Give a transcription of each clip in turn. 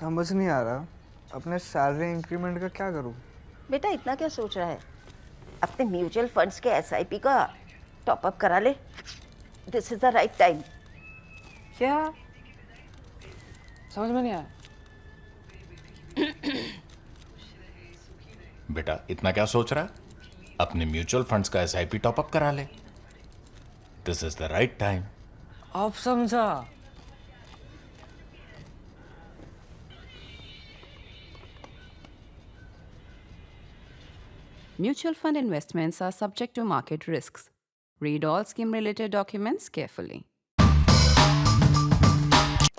समझ नहीं आ रहा अपने सैलरी इंक्रीमेंट का क्या करूं। बेटा इतना क्या सोच रहा है? अपने म्यूचुअल फंड्स के एसआईपी का टॉप अप करा ले। This is the right time. क्या? समझ में नहीं आया। बेटा इतना क्या सोच रहा है? अपने म्यूचुअल फंड्स का एसआईपी टॉपअप करा ले। This is the right time. अब समझा। Mutual fund investments are subject to market risks. Read all scheme related documents carefully.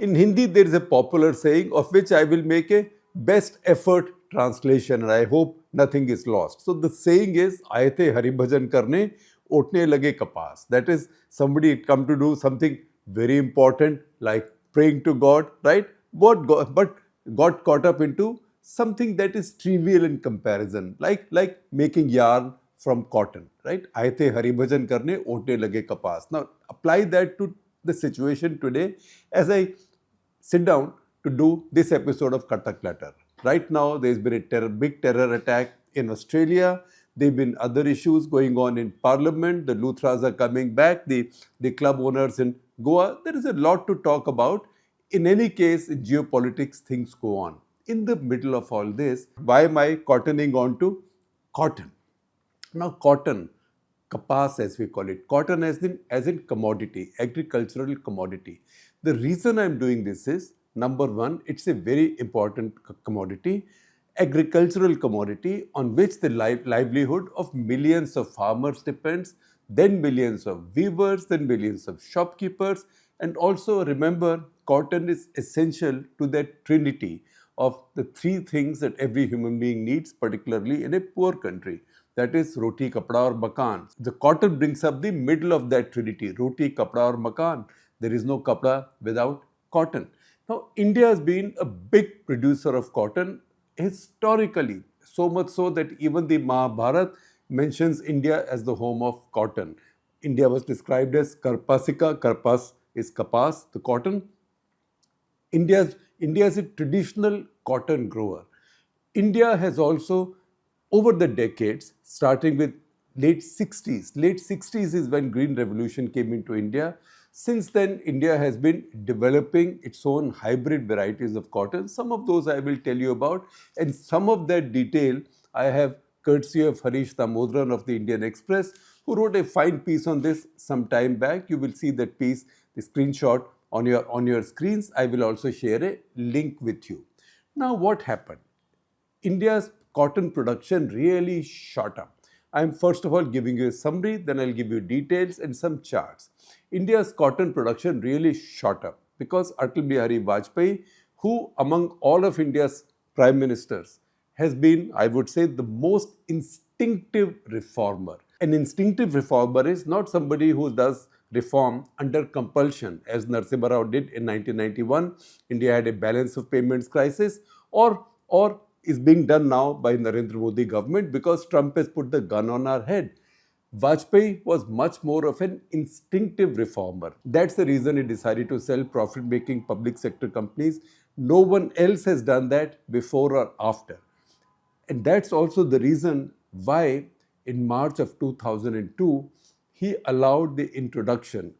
In Hindi, there is a popular saying of which I will make a best effort translation, and I hope nothing is lost. So the saying is, "Aayate hari bhajan karne, otne lage kapas." That is, somebody come to do something very important like praying to God, right? But got caught up into something that is trivial in comparison, like making yarn from cotton, right? "Aayate hari bhajan karne, otne lage kapas." Now apply that to the situation today as I sit down to do this episode of Katak Letter. Right now, there's been a big terror attack in Australia. There have been other issues going on in Parliament. The Luthras are coming back. The club owners in Goa. There is a lot to talk about. In any case, in geopolitics, things go on. In the middle of all this, why am I cottoning on to cotton? Now, cotton, kapas as we call it, cotton as in commodity, agricultural commodity. The reason I'm doing this is, number one, it's a very important commodity, agricultural commodity on which the livelihood of millions of farmers depends, then millions of weavers, then millions of shopkeepers. And also remember, cotton is essential to that trinity of the three things that every human being needs, particularly in a poor country. That is roti, kapda or makan. The cotton brings up the middle of that trinity, roti, kapda or makan. There is no kapda without cotton. Now, India has been a big producer of cotton historically, so much so that even the Mahabharata mentions India as the home of cotton. India was described as Karpasika, Karpas is kapas, the cotton. India is a traditional cotton grower. India has also, over the decades, starting with late 60s is when Green Revolution came into India. Since then, India has been developing its own hybrid varieties of cotton. Some of those I will tell you about, and some of that detail I have courtesy of Harish Damodran of the Indian Express, who wrote a fine piece on this some time back. You will see that piece, the screenshot on your screens. I will also share a link with you. Now, what happened? India's cotton production really shot up. I'm first of all giving you a summary, then I'll give you details and some charts. India's cotton production really shot up because Atal Bihari Vajpayee, who among all of India's prime ministers has been, I would say, the most instinctive reformer. An instinctive reformer is not somebody who does reform under compulsion, as Narasimha Rao did in 1991. India had a balance of payments crisis, or is being done now by Narendra Modi government because Trump has put the gun on our head. Vajpayee was much more of an instinctive reformer. That's the reason he decided to sell profit-making public sector companies. No one else has done that before or after. And that's also the reason why in March of 2002, he allowed the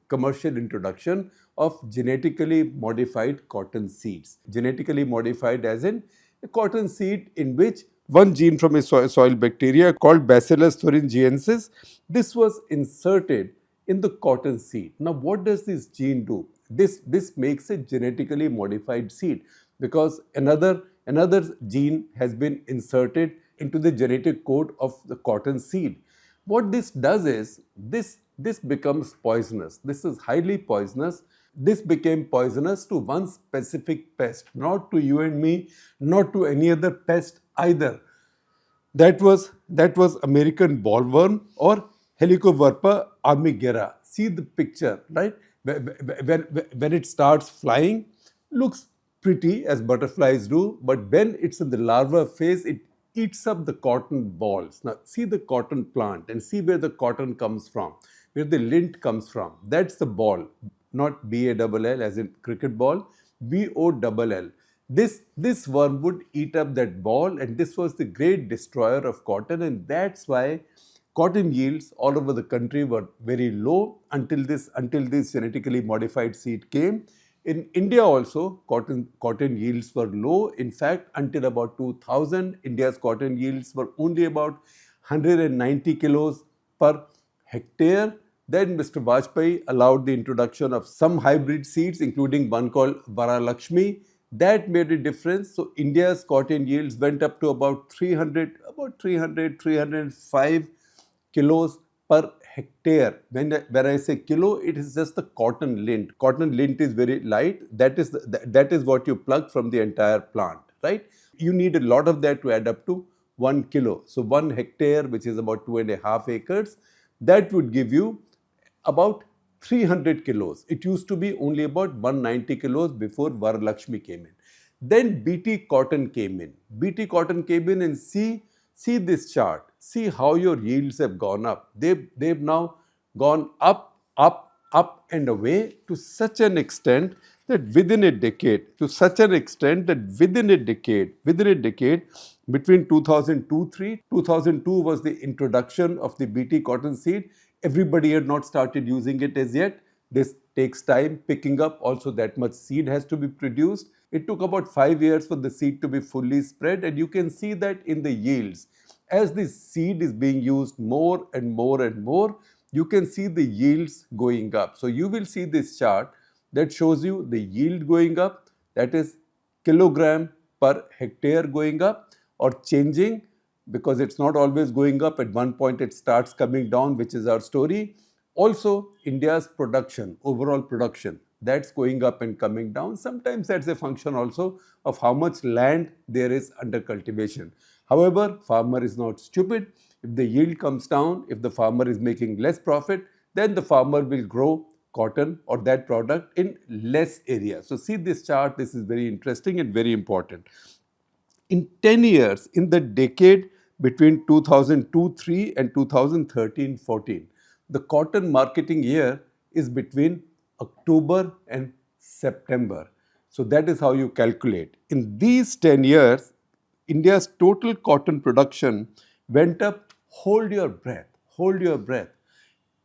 commercial introduction of genetically modified cotton seeds. Genetically modified as in a cotton seed in which one gene from a soil bacteria called Bacillus thuringiensis, this was inserted in the cotton seed. Now, what does this gene do? This makes a genetically modified seed because another gene has been inserted into the genetic code of the cotton seed. What this does is, this becomes poisonous. This is highly poisonous. This became poisonous to one specific pest, not to you and me, not to any other pest either. That was American bollworm or Helicoverpa armigera. See the picture, right? When it starts flying, looks pretty as butterflies do, but when it's in the larva phase, it eats up the cotton balls. Now, see the cotton plant and see where the cotton comes from, where the lint comes from. That's the ball, not B-A-L-L as in cricket ball, B-O-L-L. This worm would eat up that ball, and this was the great destroyer of cotton, and that's why cotton yields all over the country were very low until this genetically modified seed came. In India also, cotton yields were low. In fact, until about 2000, India's cotton yields were only about 190 kilos per hectare. Then Mr. Vajpayee allowed the introduction of some hybrid seeds, including one called Varalakshmi. That made a difference. So India's cotton yields went up to about 305 kilos per hectare. When I say kilo, it is just the cotton lint. Cotton lint is very light. That is what you plug from the entire plant, right? You need a lot of that to add up to 1 kilo. So 1 hectare, which is about 2.5 acres, that would give you about 300 kilos. It used to be only about 190 kilos before Varalakshmi came in. Then BT cotton came in. BT cotton came in, and see this chart. See how your yields have gone up. They've now gone up, and away to such an extent that within a decade, between 2002 was the introduction of the BT cotton seed. Everybody had not started using it as yet. This takes time picking up. Also, that much seed has to be produced. It took about 5 years for the seed to be fully spread, and you can see that in the yields. As the seed is being used more and more and more, you can see the yields going up. So you will see this chart that shows you the yield going up, that is kilogram per hectare going up or changing, because it's not always going up. At one point it starts coming down, which is our story. Also, India's production, overall production, that's going up and coming down. Sometimes that's a function also of how much land there is under cultivation. However, farmer is not stupid. If the yield comes down, if the farmer is making less profit, then the farmer will grow cotton or that product in less area. So see this chart. This is very interesting and very important. In 10 years, in the decade between 2002-3 and 2013-14, the cotton marketing year is between October and September. So that is how you calculate. In these 10 years, India's total cotton production went up, hold your breath,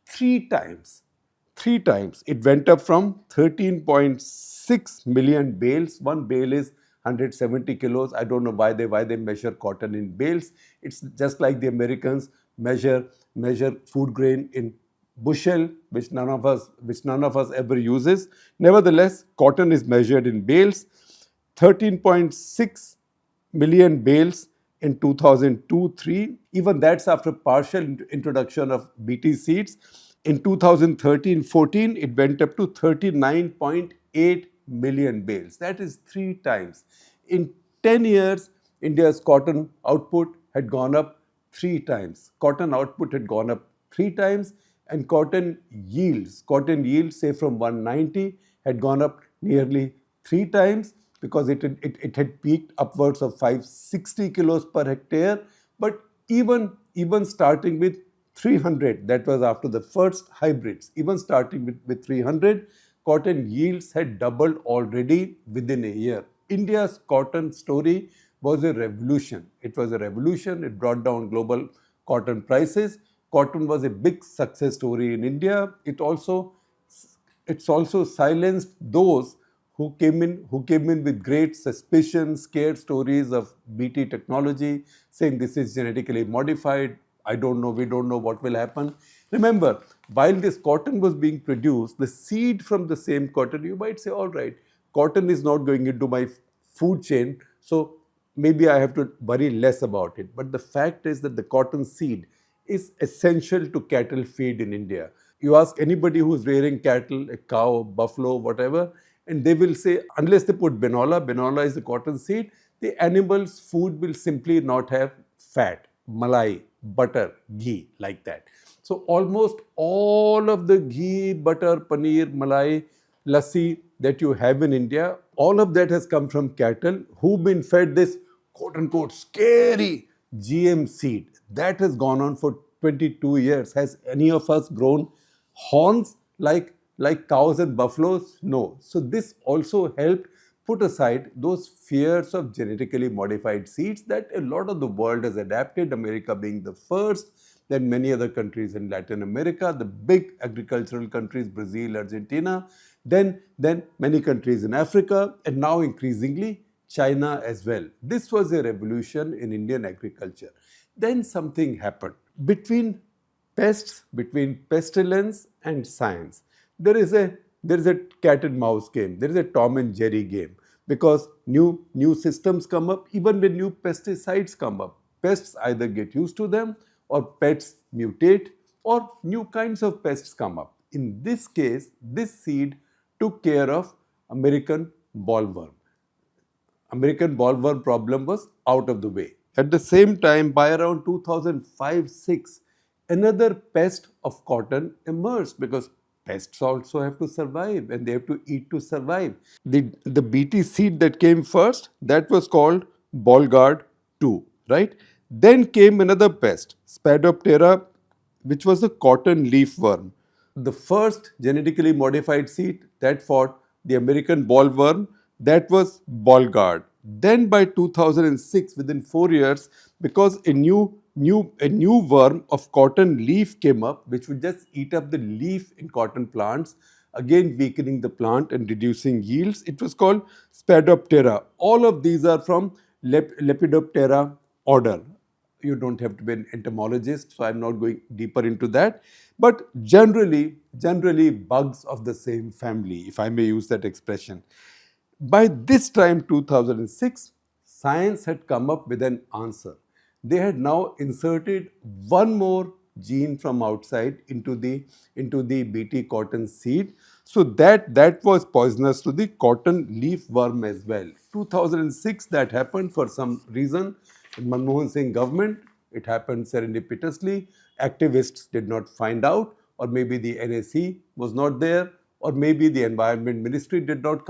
3 times. 3 times. It went up from 13.6 million bales. One bale is 170 kilos. I don't know why they measure cotton in bales. It's just like the Americans measure food grain in bushel, which none of us ever uses. Nevertheless, cotton is measured in bales. 13.6 million bales in 2002-3. Even that's after partial introduction of BT seeds. In 2013-14, it went up to 39.8 million bales. That is 3 times. In 10 years, India's cotton output had gone up 3 times. Cotton output had gone up 3 times, and cotton yields, say from 190, had gone up nearly 3 times, because it had peaked upwards of 560 kilos per hectare. But even starting with 300, that was after the first hybrids, even starting with 300, cotton yields had doubled already within a year. India's cotton story was a revolution. It was a revolution. It brought down global cotton prices. Cotton was a big success story in India. It's also silenced those who came in with great suspicion, scared stories of BT technology, saying this is genetically modified. I don't know, we don't know what will happen. Remember, while this cotton was being produced, the seed from the same cotton, you might say, all right, cotton is not going into my food chain, so maybe I have to worry less about it. But the fact is that the cotton seed is essential to cattle feed in India. You ask anybody who's rearing cattle, a cow, buffalo, whatever, and they will say, unless they put binola is the cotton seed, the animal's food will simply not have fat, malai, butter, ghee, like that. So almost all of the ghee, butter, paneer, malai, lassi that you have in India, all of that has come from cattle who've been fed this quote-unquote scary GM seed. That has gone on for 22 years. Has any of us grown horns like cows and buffaloes? No. So this also helped put aside those fears of genetically modified seeds that a lot of the world has adapted, America being the first, then many other countries in Latin America, the big agricultural countries, Brazil, Argentina, then many countries in Africa, and now increasingly China as well. This was a revolution in Indian agriculture. Then something happened. Between pests, between pestilence and science, there is a cat and mouse game. There is a Tom and Jerry game, because new systems come up. Even when new pesticides come up, pests either get used to them, or pests mutate, or new kinds of pests come up. In this case, this seed took care of American bollworm. American bollworm problem was out of the way. At the same time, by around 2005-06, another pest of cotton emerged, because pests also have to survive and they have to eat to survive. The BT seed that came first, that was called Bollgard 2, right? Then came another pest, Spadoptera, which was a cotton leaf worm. The first genetically modified seed that fought the American bollworm, that was Bollgard. Then by 2006, within 4 years, because a new worm of cotton leaf came up, which would just eat up the leaf in cotton plants, again weakening the plant and reducing yields. It was called Spadoptera. All of these are from Lepidoptera order. You don't have to be an entomologist, so I'm not going deeper into that. But generally bugs of the same family, if I may use that expression. By this time, 2006, science had come up with an answer. They had now inserted one more gene from outside into the BT cotton seed. So that was poisonous to the cotton leaf worm as well. 2006, that happened for some reason. In Manmohan Singh government, it happened serendipitously. Activists did not find out, or maybe the NSE was not there, or maybe the Environment Ministry did not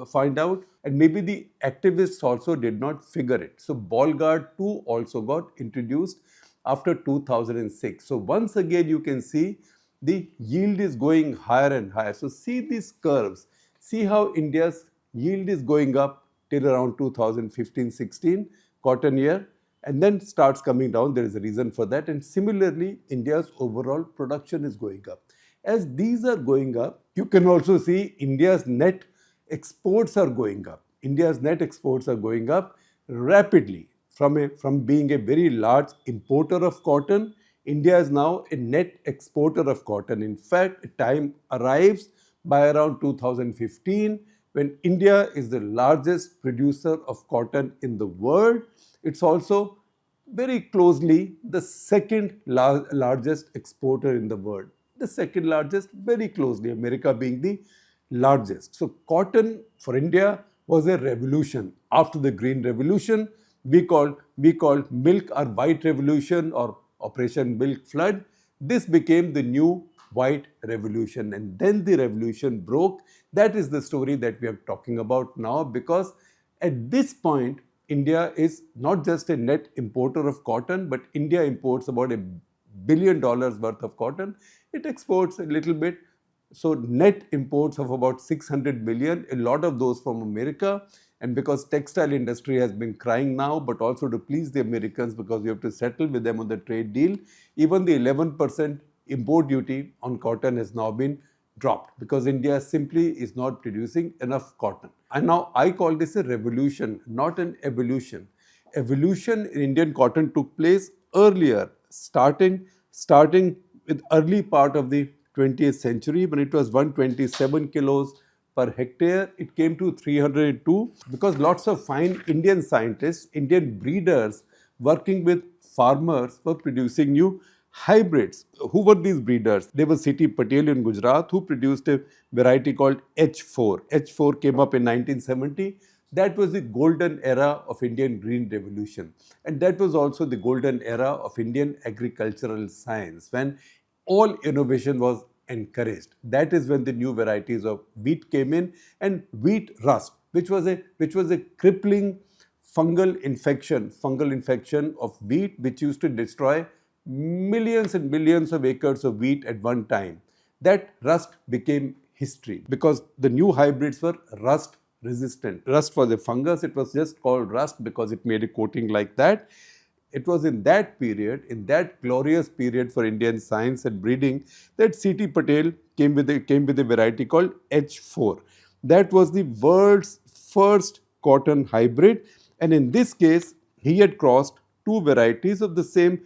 find out, and maybe the activists also did not figure it. So Bollgard 2 also got introduced after 2006. So once again, you can see the yield is going higher and higher. So see these curves. See how India's yield is going up till around 2015-16 cotton year, and then starts coming down. There is a reason for that. And similarly, India's overall production is going up. As these are going up, you can also see India's net exports are going up. India's net exports are going up rapidly. From being a very large importer of cotton, India is now a net exporter of cotton. In fact, a time arrives by around 2015 when India is the largest producer of cotton in the world. It's also very closely the second largest exporter in the world. The second largest, very closely, America being the largest. So cotton for India was a revolution. After the Green Revolution, we called milk our white revolution, or Operation Milk Flood. This became the new white revolution, and then the revolution broke. That is the story that we are talking about now, because at this point, India is not just a net importer of cotton, but India imports about $1 billion worth of cotton. It exports a little bit. So net imports of about 600 million, a lot of those from America. And because textile industry has been crying now, but also to please the Americans, because you have to settle with them on the trade deal, even the 11% import duty on cotton has now been dropped, because India simply is not producing enough cotton. And now I call this a revolution, not an evolution. Evolution in Indian cotton took place earlier, starting with early part of the 20th century, when it was 127 kilos per hectare. It came to 302 because lots of fine Indian scientists, Indian breeders working with farmers were producing new hybrids. Who were these breeders? They were C.T. Patel in Gujarat, who produced a variety called H4. H4 came up in 1970. That was the golden era of Indian Green Revolution. And that was also the golden era of Indian agricultural science, when all innovation was encouraged. That is when the new varieties of wheat came in, and wheat rust, which was a crippling fungal infection of wheat, which used to destroy millions and millions of acres of wheat at one time. That rust became history, because the new hybrids were rust resistant. Rust was a fungus. It was just called rust because it made a coating like that. It was in that period, in that glorious period for Indian science and breeding, that C.T. Patel came with a variety called H4. That was the world's first cotton hybrid, and in this case, he had crossed two varieties of the same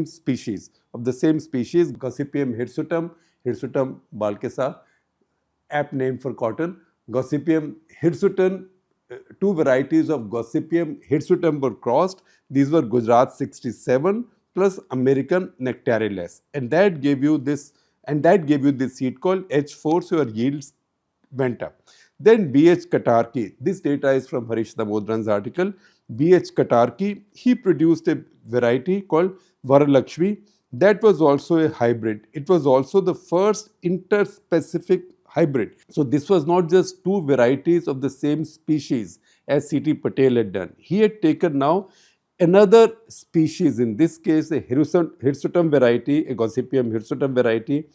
species, Gossypium hirsutum balkesa, apt name for cotton. Gossypium hirsutum, two varieties of Gossypium hirsutum were crossed. These were Gujarat 67 plus American Nectarilus, and that gave you this seed called H4. So your yields went up. Then B.H. Katarki, this data is from Harish Damodran's article. B.H. Katarki, he produced a variety called Varalakshmi. That was also a hybrid. It was also the first interspecific hybrid. So this was not just two varieties of the same species as C.T. Patel had done. He had taken now another species, in this case a hirsutum variety, a Gossypium hirsutum variety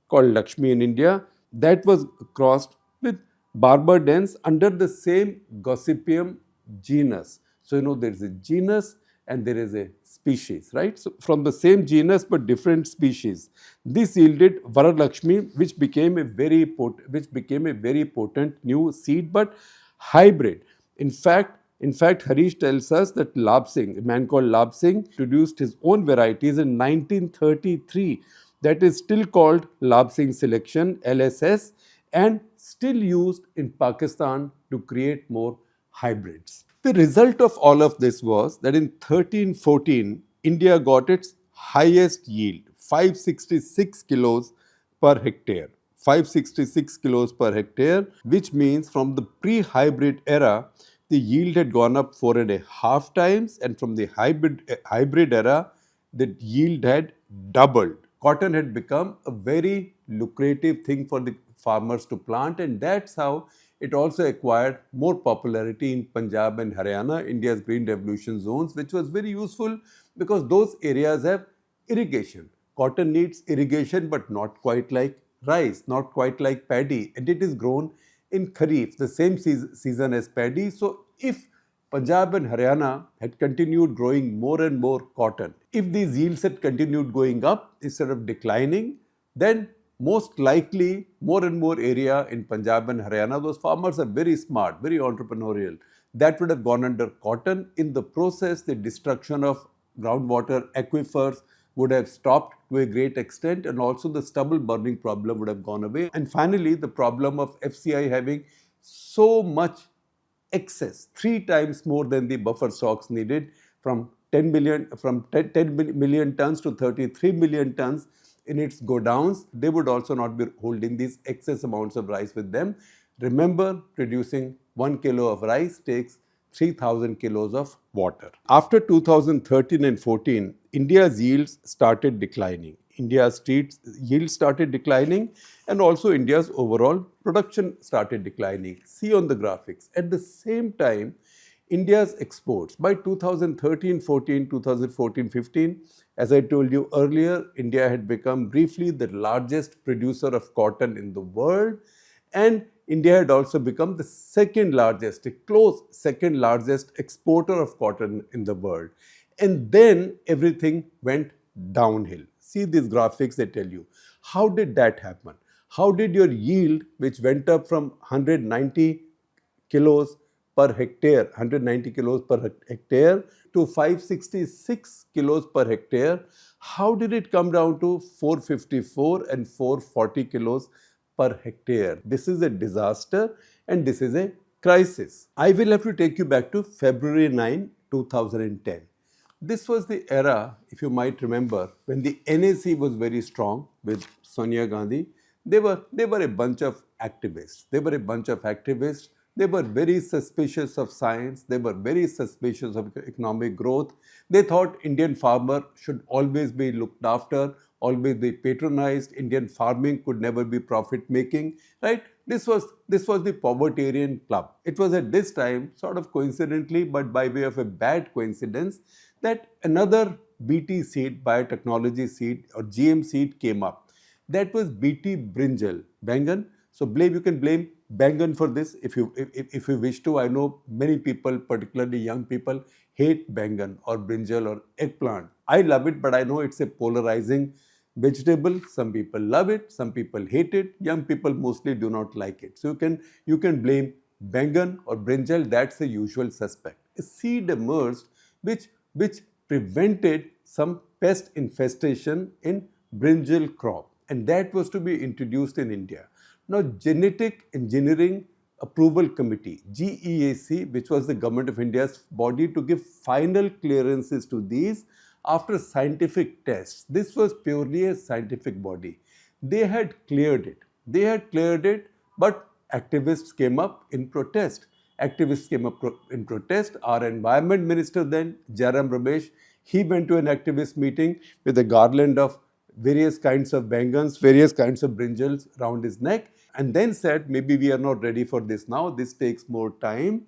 called Lakshmi in India, that was crossed with Barber dens under the same Gossypium genus. So there is a genus and there is a species, right? So from the same genus but different species. This yielded Varalakshmi, which became a very potent new seed, but hybrid. In fact, Harish tells us that Lab Singh, a man called Lab Singh, produced his own varieties in 1933. That is still called Lab Singh Selection, LSS, and still used in Pakistan to create more hybrids. The result of all of this was that in 1314, India got its highest yield, 566 kilos per hectare. 566 kilos per hectare, which means from the pre-hybrid era, the yield had gone up 4.5 times, and from the hybrid era, the yield had doubled. Cotton had become a very lucrative thing for the farmers to plant, and that's how it also acquired more popularity in Punjab and Haryana, India's Green Revolution zones, which was very useful because those areas have irrigation. Cotton needs irrigation, but not quite like rice, not quite like paddy, and it is grown in Kharif, the same season as paddy. So if Punjab and Haryana had continued growing more and more cotton, if these yields had continued going up instead of declining, then most likely more and more area in Punjab and Haryana, those farmers are very smart, very entrepreneurial, that would have gone under cotton. In the process, the destruction of groundwater aquifers would have stopped to a great extent, and also the stubble burning problem would have gone away. And finally, the problem of FCI having so much excess, 3 times more than the buffer stocks needed, from 10 million tons to 33 million tons in its godowns, they would also not be holding these excess amounts of rice with them. Remember, producing 1 kilo of rice takes 3,000 kilos of water. After 2013 and 14, India's yields started declining. Yields started declining, and also India's overall production started declining. See on the graphics. At the same time, India's exports by 2013-14, 2014-15, as I told you earlier, India had become briefly the largest producer of cotton in the world, and India had also become the a close second largest exporter of cotton in the world. And then everything went downhill. See these graphics, they tell you. How did that happen? How did your yield, which went up from 190 kilos per hectare, 190 kilos per hectare to 566 kilos per hectare, how did it come down to 454 and 440 kilos per hectare? This is a disaster and this is a crisis. I will have to take you back to February 9, 2010. This was the era, if you might remember, when the NAC was very strong with Sonia Gandhi. They were a bunch of activists. They were very suspicious of science. They were very suspicious of economic growth. They thought Indian farmer should always be looked after, always be patronized. Indian farming could never be profit making, right? This was the Povertarian Club. It was at this time, sort of coincidentally, but by way of a bad coincidence, that another BT seed, biotechnology seed or GM seed came up. That was BT brinjal, Bengan. So you can blame bangan for this if you wish to. I know many people, particularly young people, hate bangan or brinjal or eggplant. I love it, but I know it's a polarizing vegetable. Some people love it, some people hate it. Young people mostly do not like it. So you can blame bangan or brinjal. That's the usual suspect. A seed emerged which prevented some pest infestation in brinjal crop, and that was to be introduced in India. Now, Genetic Engineering Approval Committee, GEAC, which was the Government of India's body to give final clearances to these after scientific tests. This was purely a scientific body. They had cleared it. But activists came up in protest. Our environment minister then, Jairam Ramesh, he went to an activist meeting with a garland of various kinds of bangans, various kinds of brinjals around his neck, and then said, maybe we are not ready for this now, this takes more time.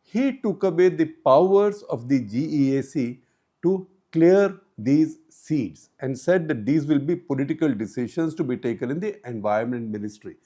He took away the powers of the GEAC to clear these seeds and said that these will be political decisions to be taken in the environment ministry.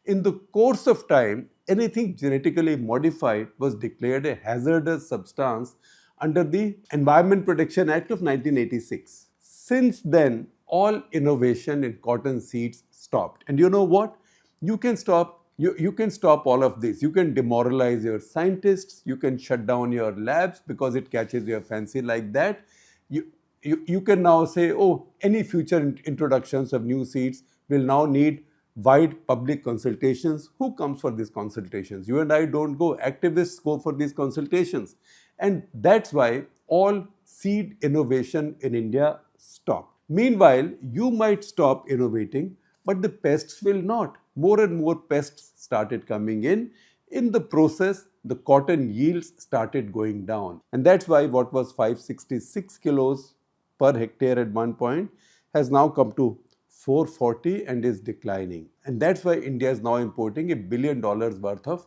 In the course of time, anything genetically modified was declared a hazardous substance under the Environment Protection Act of 1986. Since then, all innovation in cotton seeds stopped. And you know what? You can stop all of this. You can demoralize your scientists. You can shut down your labs because it catches your fancy like that. You can now say, oh, any future introductions of new seeds will now need wide public consultations. Who comes for these consultations? You and I don't go. Activists go for these consultations. And that's why all seed innovation in India stopped. Meanwhile, you might stop innovating, but the pests will not. More and more pests started coming in. In the process, the cotton yields started going down. And that's why what was 566 kilos per hectare at one point has now come to 440 and is declining. And that's why India is now importing $1 billion worth of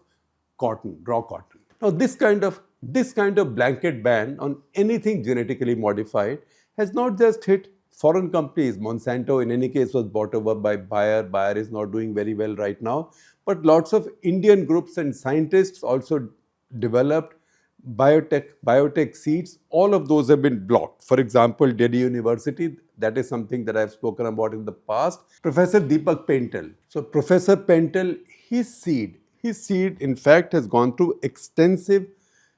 cotton, raw cotton. Now, this kind of blanket ban on anything genetically modified has not just hit foreign companies. Monsanto, in any case, was bought over by Bayer. Bayer is not doing very well right now. But lots of Indian groups and scientists also developed biotech seeds. All of those have been blocked. For example, Delhi University, that is something that I've spoken about in the past. Professor Deepak Pentel. So Professor Pentel, his seed in fact has gone through extensive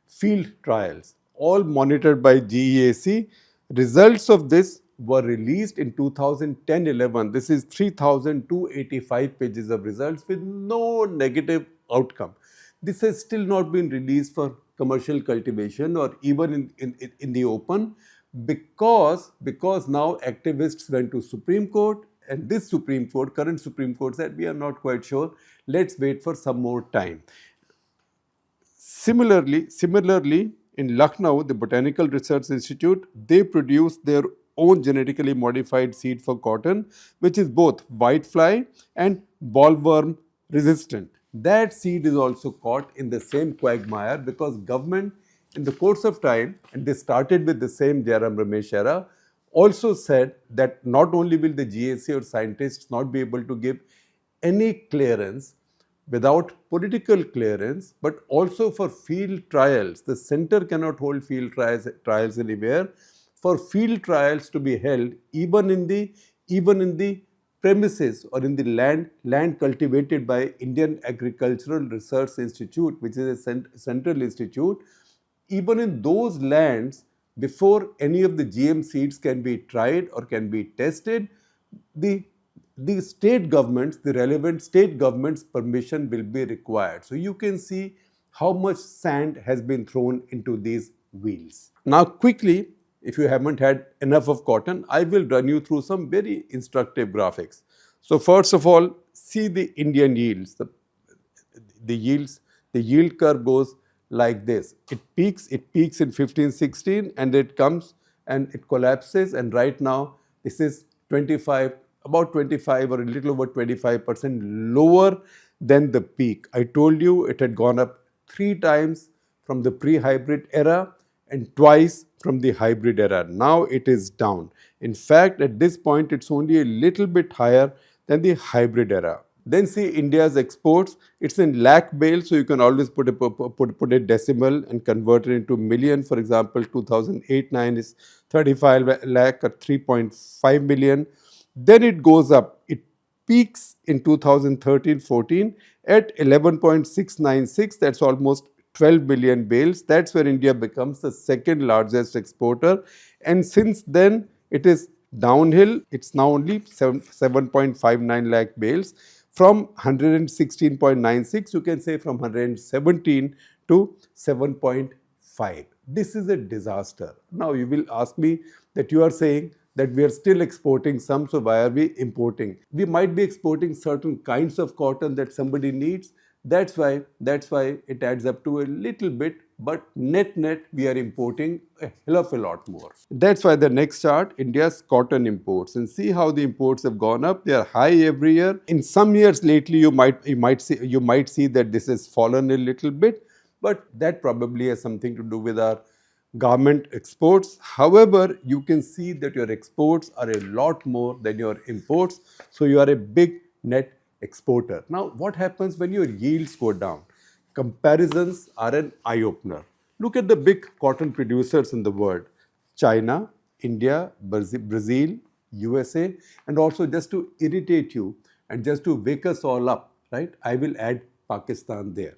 field trials, all monitored by GEAC. Results of this were released in 2010-11. This is 3,285 pages of results with no negative outcome. This has still not been released for commercial cultivation or even in the open because now activists went to Supreme Court, and this current Supreme Court said, we are not quite sure, let's wait for some more time. Similarly, in Lucknow, the Botanical Research Institute, they produced their own genetically modified seed for cotton, which is both whitefly and bollworm resistant. That seed is also caught in the same quagmire because government, in the course of time, and they started with the same Jairam Ramesh era, also said that not only will the GAC or scientists not be able to give any clearance without political clearance, but also for field trials. The center cannot hold field trials anywhere. For field trials to be held, even in the premises or in the land cultivated by Indian Agricultural Research Institute, which is a central institute, even in those lands, before any of the GM seeds can be tried or can be tested, the state governments, the relevant state governments' permission will be required. So you can see how much sand has been thrown into these wheels. Now quickly, if you haven't had enough of cotton, I will run you through some very instructive graphics. So first of all, see the Indian yields. The yield curve goes like this. It peaks in 15-16 and it comes and it collapses, and right now this is about 25 or a little over 25% lower than the peak. I told you it had gone up 3 times from the pre-hybrid era and twice from the hybrid era. Now it is down. In fact, at this point, it's only a little bit higher than the hybrid era. Then see India's exports. It's in lakh bales, so you can always put a decimal and convert it into million. For example, 2008-9 is 35 lakh or 3.5 million. Then it goes up. It peaks in 2013-14 at 11.696. That's almost 12 million bales. That's where India becomes the second largest exporter. And since then, it is downhill. It's now only 7.59 lakh bales. From 116.96, you can say from 117 to 7.5. This is a disaster. Now you will ask me that you are saying that we are still exporting some, so why are we importing? We might be exporting certain kinds of cotton that somebody needs. That's why it adds up to a little bit, but net we are importing a hell of a lot more. That's why the next chart, India's cotton imports, and see how the imports have gone up. They are high every year. In some years lately, you might see that this has fallen a little bit, but that probably has something to do with our garment exports. However, you can see that your exports are a lot more than your imports, so you are a big net exporter. Now, what happens when your yields go down? Comparisons are an eye-opener. Look at the big cotton producers in the world: China, India, Brazil, USA, and also just to irritate you and just to wake us all up, right? I will add Pakistan there.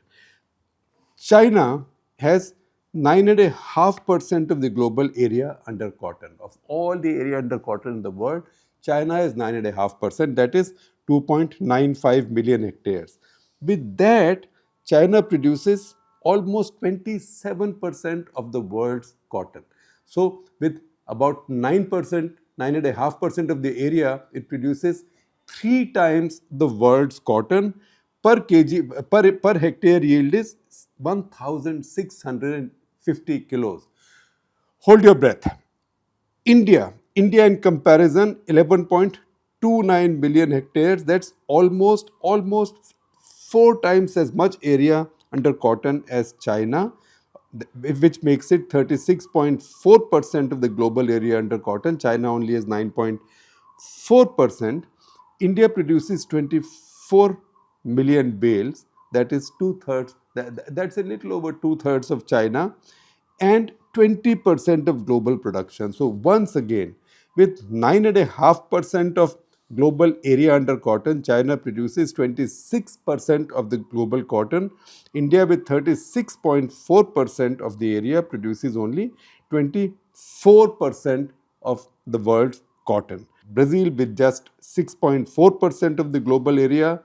China has 9.5% of the global area under cotton. Of all the area under cotton in the world, China has 9.5%. That is 2.95 million hectares. With that, China produces almost 27% of the world's cotton. So with about 9%, 9.5% of the area, it produces 3 times the world's cotton. Per hectare yield is 1,650 kilos. Hold your breath. India in comparison, 11.29 million hectares. That's almost 4 times as much area under cotton as China, which makes it 36.4% of the global area under cotton. China only has 9.4%. India produces 24 million bales. That is two-thirds. That's a little over two-thirds of China, and 20% of global production. So once again, with 9.5% of global area under cotton, China produces 26% of the global cotton. India with 36.4% of the area produces only 24% of the world's cotton. Brazil with just 6.4% of the global area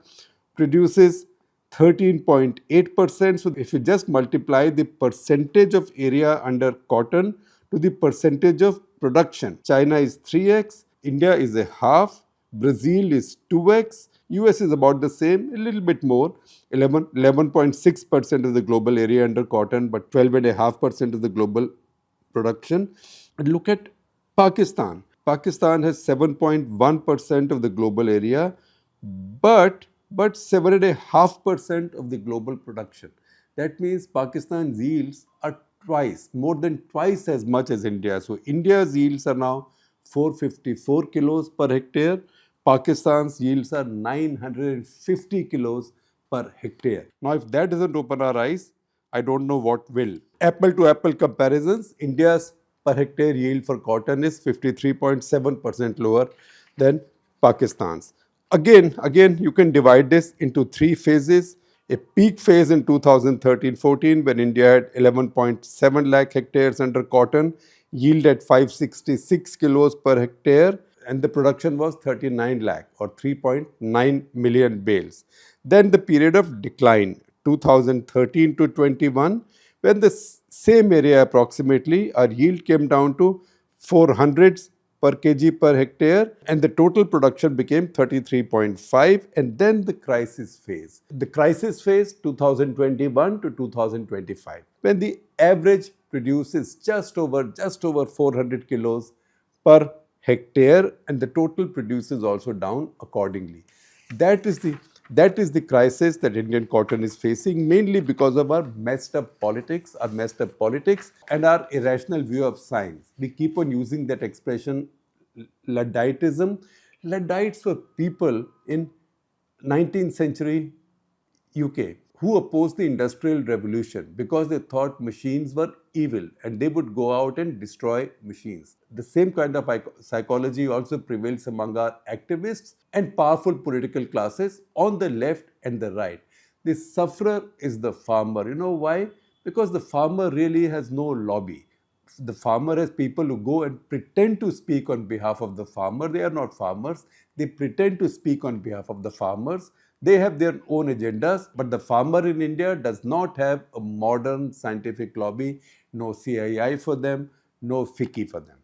produces 13.8%. So if you just multiply the percentage of area under cotton to the percentage of production, China is 3x, India is a half, Brazil is 2x, US is about the same, a little bit more, 11.6% of the global area under cotton, but 12.5% of the global production. And look at Pakistan. Pakistan has 7.1% of the global area, but 7.5% of the global production. That means Pakistan's yields are more than twice as much as India. So India's yields are now 454 kilos per hectare. Pakistan's yields are 950 kilos per hectare. Now, if that doesn't open our eyes, I don't know what will. Apple to apple comparisons, India's per hectare yield for cotton is 53.7% lower than Pakistan's. Again, you can divide this into 3 phases. A peak phase in 2013-14 when India had 11.7 lakh hectares under cotton, yield at 566 kilos per hectare, and the production was 39 lakh or 3.9 million bales. Then the period of decline, 2013 to 21, when the same area approximately, our yield came down to 400 per kg per hectare, and the total production became 33.5, and then the crisis phase. The crisis phase 2021 to 2025, when the average produces just over 400 kilos per hectare, and the total produce is also down accordingly. That is the crisis that Indian cotton is facing, mainly because of our messed up politics and our irrational view of science. We keep on using that expression, Ludditism. Luddites were people in 19th century UK who opposed the Industrial Revolution because they thought machines were evil and they would go out and destroy machines. The same kind of psychology also prevails among our activists and powerful political classes on the left and the right. The sufferer is the farmer. You know why? Because the farmer really has no lobby. The farmer has people who go and pretend to speak on behalf of the farmer. They are not farmers. They pretend to speak on behalf of the farmers. They have their own agendas, but the farmer in India does not have a modern scientific lobby, no CII for them, no FICCI for them.